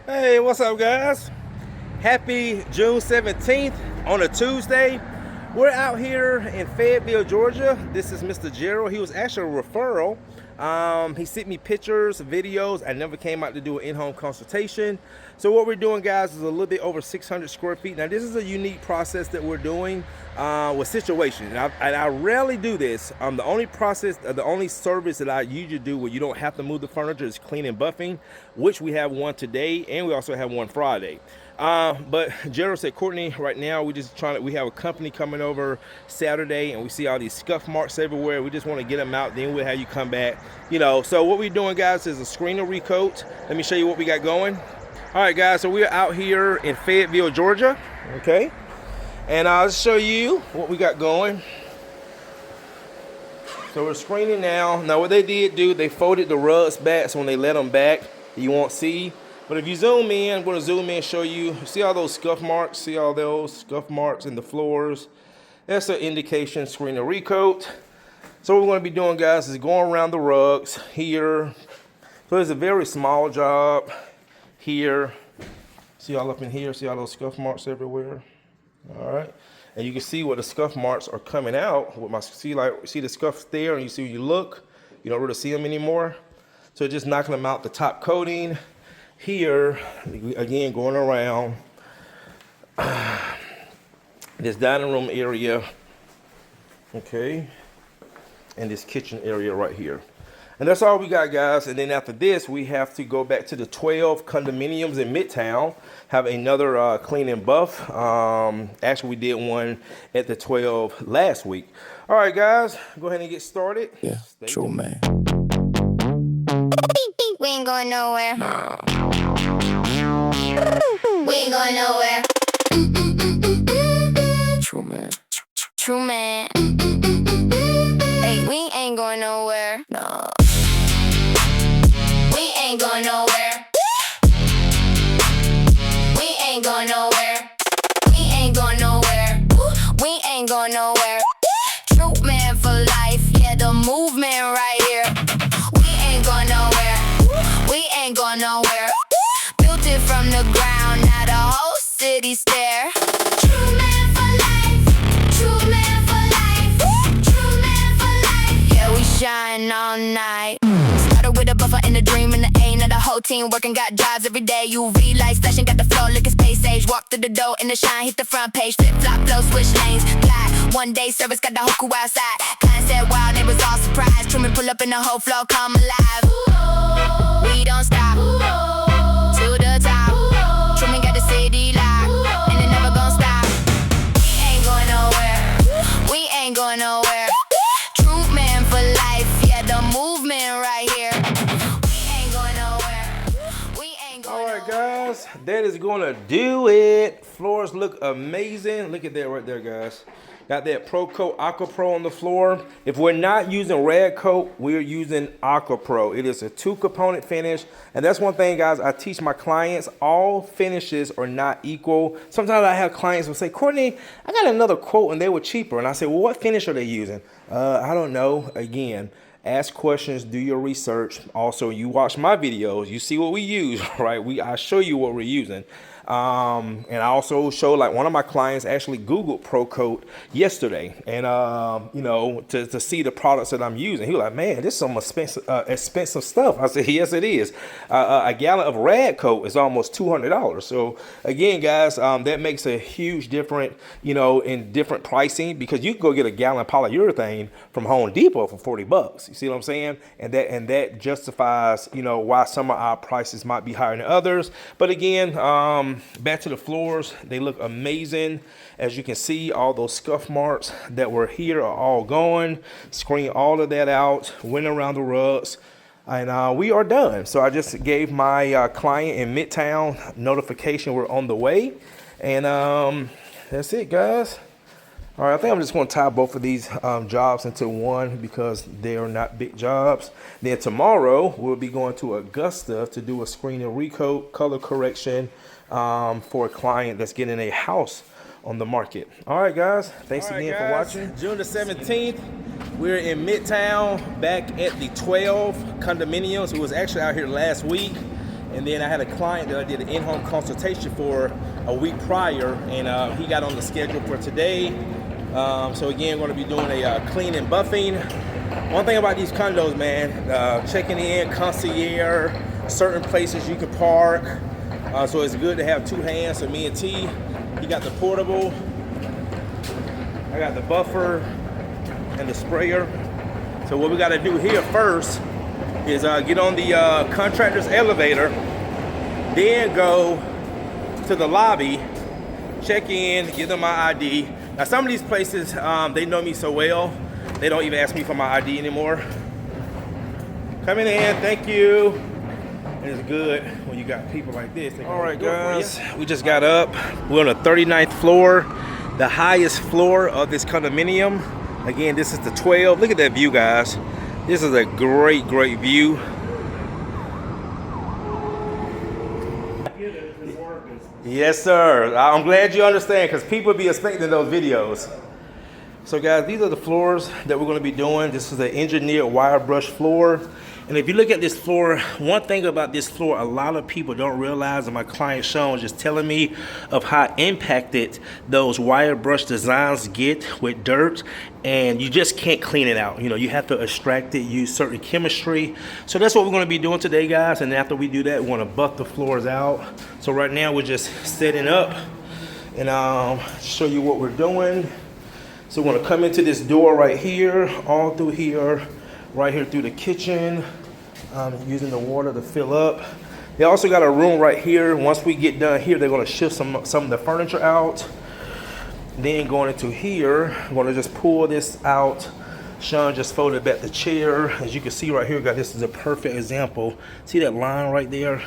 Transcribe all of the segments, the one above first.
Hey, what's up, guys? Happy June 17th on a Tuesday. We're out here in Fayetteville, Georgia. This is Mr. Gerald. He was actually a referral. He sent me pictures, videos. I never came out to do an in-home consultation. So what we're doing, guys, is a little bit over 600 square feet. Now, this is a unique process that we're doing with situations. And I rarely do this. The only service that I usually do where you don't have to move the furniture is clean and buffing, which we have one today, and we also have one Friday. But Gerald said, Courtney, right now we have a company coming over Saturday, and we see all these scuff marks everywhere. We just want to get them out, then we'll have you come back. So what we're doing, guys, is a Screen Recoat. Let me show you what we got going. All right, guys, so we're out here in Fayetteville, Georgia, okay? And I'll show you what we got going. So we're screening now. Now what they did do, they folded the rugs back, so when they let them back, you won't see. But if you zoom in, I'm gonna zoom in and show you, see all those scuff marks? See all those scuff marks in the floors? That's an indication, Screen Recoat. So what we're gonna be doing, guys, is going around the rugs here. So it's a very small job here. See all up in here, see all those scuff marks everywhere? All right, and you can see where the scuff marks are coming out. With my see the scuffs there, and you see when you look, you don't really see them anymore. So just knocking them out, the top coating. Here, again, going around this dining room area, okay, and this kitchen area right here. And that's all we got, guys. And then after this, we have to go back to the 12 condominiums in Midtown, have another clean and buff. Actually, we did one at the 12 last week. All right, guys, go ahead and get started. Yeah, Truman. We ain't going nowhere. We ain't going nowhere. Truman. Truman. Hey, we ain't going nowhere. No. We ain't going nowhere. We ain't going nowhere. We ain't going nowhere. We ain't going nowhere. Truman for life. Yeah, the movement right here. We ain't going nowhere. We ain't going nowhere. Built it from the ground, now the whole city stare. True man for life. True man for life. True man for life. Yeah, we shine all night. Started with a buffer and a dream and the aim of the whole team working. Got jobs every day. UV light flashing, got the flow like a space age. Walk through the door and the shine hit the front page. Flip flop flow, switch lanes. Glide. One day service got the whole crew outside. Client said wow, they was all surprised. Truman pull up and the whole floor come alive. We don't stop to the top. Truman got the city locked, and it never gonna stop. We ain't going nowhere. We ain't going nowhere. Truman for life, yeah, the movement right here. We ain't going nowhere. We ain't going nowhere. All right, guys, that is gonna do it. Floors look amazing. Look at that right there, guys. Got that Pro Coat Aqua Pro on the floor. If we're not using Rad Coat, we're using Aqua Pro. It is a 2-component finish. And that's one thing, guys, I teach my clients. All finishes are not equal. Sometimes I have clients who say, Courtney, I got another quote and they were cheaper. And I say, well, what finish are they using? I don't know. Again, ask questions, do your research. Also, you watch my videos, you see what we use, right? I show you what we're using. And I also showed, like, one of my clients actually Googled Pro Coat yesterday, and to see the products that I'm using. He was like, man, this is some expensive stuff. I said, yes, it is. A gallon of Rad Coat is almost $200. So again, guys, that makes a huge difference, in different pricing, because you can go get a gallon of polyurethane from Home Depot for $40. You see what I'm saying? And that justifies, why some of our prices might be higher than others. But again, back to the floors, they look amazing. As you can see, all those scuff marks that were here are all gone. Screen all of that out, went around the rugs, and we are done. So I just gave my client in Midtown notification we're on the way, and that's it, guys. All right, I think I'm just going to tie both of these jobs into one because they are not big jobs. Then tomorrow we'll be going to Augusta to do a Screen Recoat color correction for a client that's getting a house on the market. All right, guys. Thanks again for watching. June the 17th, we're in Midtown back at the 12 condominiums. We was actually out here last week. And then I had a client that I did an in-home consultation for a week prior, and he got on the schedule for today. So again, we're going to be doing a clean and buffing. One thing about these condos, man, checking in, concierge, certain places you can park. So it's good to have two hands. So me and T, he got the portable, I got the buffer and the sprayer. So what we got to do here first is get on the contractor's elevator, then go to the lobby, check in, give them my ID. Now some of these places, they know me so well, they don't even ask me for my ID anymore. Coming in, thank you. And it's good when you got people like this. All right, guys, we just got up. We're on the 39th floor, the highest floor of this condominium. Again, this is the 12. Look at that view, guys. This is a great, great view. Yes, sir. I'm glad you understand, because people be expecting those videos. So guys, these are the floors that we're going to be doing. This is an engineered wire brush floor. And if you look at this floor, one thing about this floor, a lot of people don't realize, and my client Sean was just telling me of how impacted those wire brush designs get with dirt, and you just can't clean it out. You know, you have to extract it, use certain chemistry. So that's what we're going to be doing today, guys. And after we do that, we want to buff the floors out. So right now we're just setting up and show you what we're doing. So we're going to come into this door right here, all through here, right here through the kitchen, using the water to fill up. They also got a room right here. Once we get done here, they're going to shift some of the furniture out. Then going into here, I'm going to just pull this out. Sean just folded back the chair. As you can see right here, guys, this is a perfect example. See that line right there?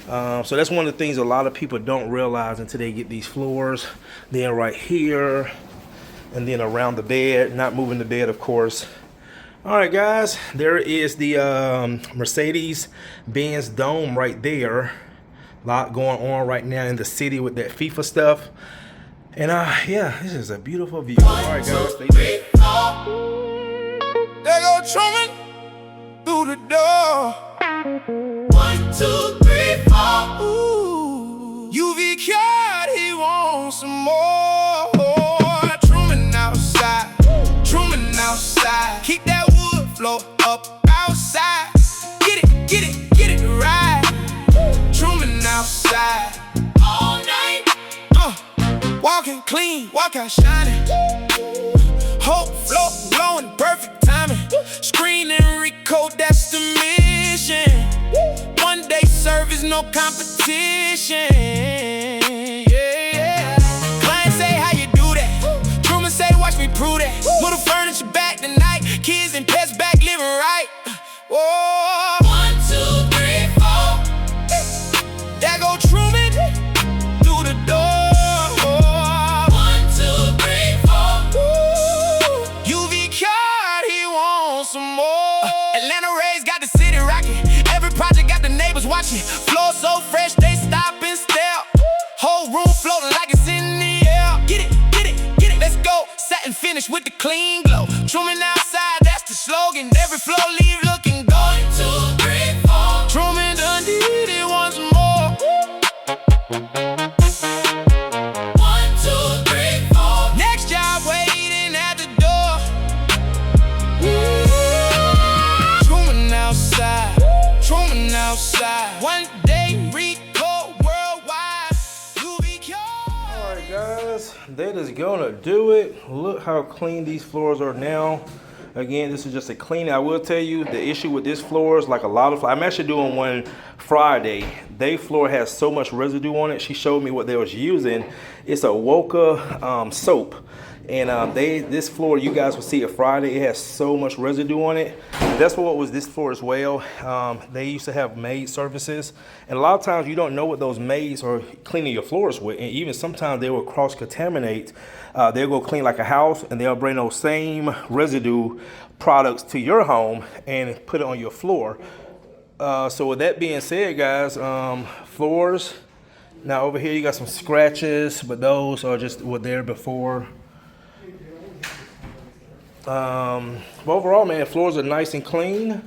So that's one of the things a lot of people don't realize until they get these floors. Then right here, and then around the bed, not moving the bed, of course. All right, guys, there is the Mercedes-Benz Dome right there. A lot going on right now in the city with that FIFA stuff. And yeah, this is a beautiful view. All right, guys, stay tuned. There go Truman through the door. 1, 2, 3, 4. Ooh, UV cat, he wants some more. Truman outside, Truman outside. Keep that wood flow up outside. Get it right. Truman outside all night. Walking clean, walk out shining. Whole flow blowing, perfect timing. Screen Recoat, that's the mission. One day service, no competition. Yeah. Client say, how you do that? Truman say, watch me prove that. Put the furniture back tonight, kids and pets back living right. Whoa. 1, 2, 3, 4. There go Truman through the door. 1, 2, 3, 4. UV card, he wants some more. Atlanta Rays got the city rocking. Every project got the neighbors watching. Floor so fresh, they stop and stare. Whole room floating like it's in the air. Get it, let's go. Satin finish with the clean glow. Truman outside, that's the slogan. Every floor leave looking gold. 1, 2, 3, 4. Truman done did it once more. 1, 2, 3, 4. Next job waiting at the door. Truman outside, Truman outside. One day Recoat worldwide. All right, guys, that is gonna do it. Look how clean these floors are now. Again, this is just a clean. I will tell you the issue with this floor is like a lot of, I'm actually doing one Friday. They floor has so much residue on it. She showed me what they was using. It's a Woka soap. And this floor, you guys will see it Friday. It has so much residue on it. That's what was this floor as well. They used to have maid services. And a lot of times you don't know what those maids are cleaning your floors with. And even sometimes they will cross-contaminate. They'll go clean like a house and they'll bring those same residue products to your home and put it on your floor. So with that being said, guys, floors. Now over here you got some scratches, but those are just were there before. But overall, man, floors are nice and clean.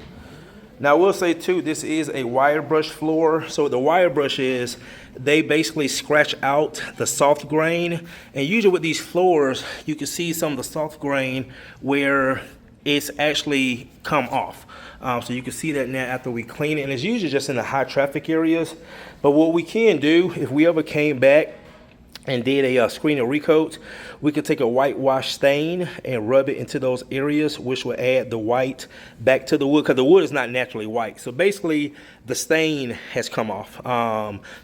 Now I will say too, this is a wire brush floor. So what the wire brush is, they basically scratch out the soft grain. And usually with these floors, you can see some of the soft grain where it's actually come off. So you can see that now after we clean it, and it's usually just in the high traffic areas. But what we can do, if we ever came back and did a screen recoat, we could take a whitewash stain and rub it into those areas, which will add the white back to the wood, because the wood is not naturally white. So basically the stain has come off.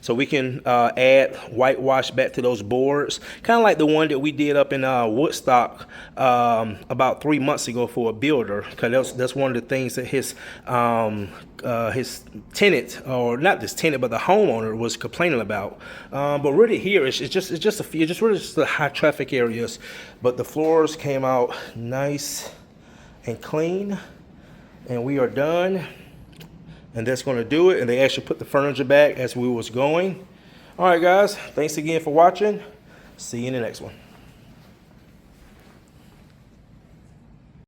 So we can add whitewash back to those boards, kind of like the one that we did up in Woodstock about 3 months ago for a builder, because that's one of the things that his tenant, or not this tenant, but the homeowner was complaining about. But really here, it's just really just the high traffic areas. But the floors came out nice and clean, and we are done. And that's going to do it. And they actually put the furniture back as we was going. All right, guys, thanks again for watching. See you in the next one.